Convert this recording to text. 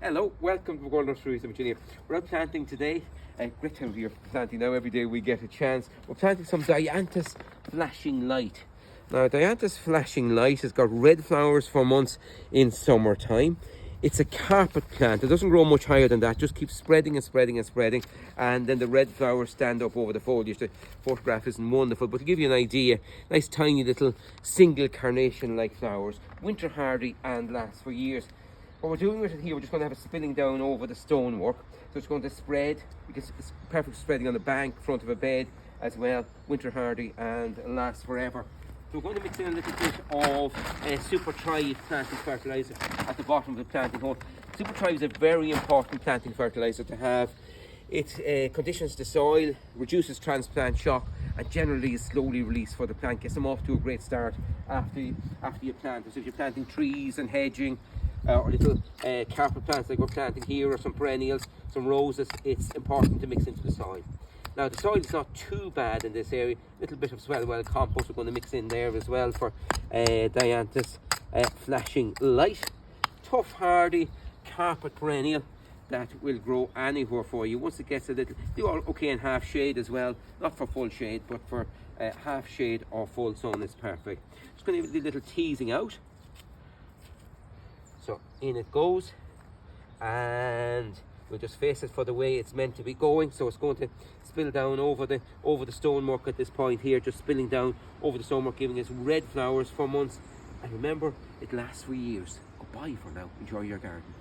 Hello, welcome to Pergola Nurseries in Virginia. We're out planting today. Great time of year for planting now. Every day we get a chance. We're planting some Dianthus Flashing Light. Now, Dianthus Flashing Light has got red flowers for months in summertime. It's a carpet plant. It doesn't grow much higher than that. Just keeps spreading and spreading and spreading. And then the red flowers stand up over the foliage. The photograph isn't wonderful, but to give you an idea, nice tiny little single carnation-like flowers. Winter hardy and lasts for years. What we're doing with it here, we're just going to have it spilling down over the stonework. So it's going to spread, because it's perfect spreading on the bank, front of a bed as well. Winter hardy and lasts forever. So we're going to mix in a little bit of Super Thrive planting fertilizer at the bottom of the planting hole. Super Thrive is a very important planting fertilizer to have. It conditions the soil, reduces transplant shock, and generally is slowly released for the plant. Gets them off to a great start after you plant. So if you're planting trees and hedging, or little carpet plants like we're planting here, or some perennials, some roses, it's important to mix into the soil. Now the soil is not too bad in this area. A little bit of swell compost we're going to mix in there as well for Dianthus Flashing Light. Tough, hardy carpet perennial that will grow anywhere for you. Once it gets a little, do okay in half shade as well. Not for full shade, but for half shade or full sun is perfect. Just going to do a little teasing out. So in it goes, and we'll just face it for the way it's meant to be going. So it's going to spill down over the stonework at this point here, just spilling down over the stonework, giving us red flowers for months. And remember, it lasts for years. Goodbye for now. Enjoy your garden.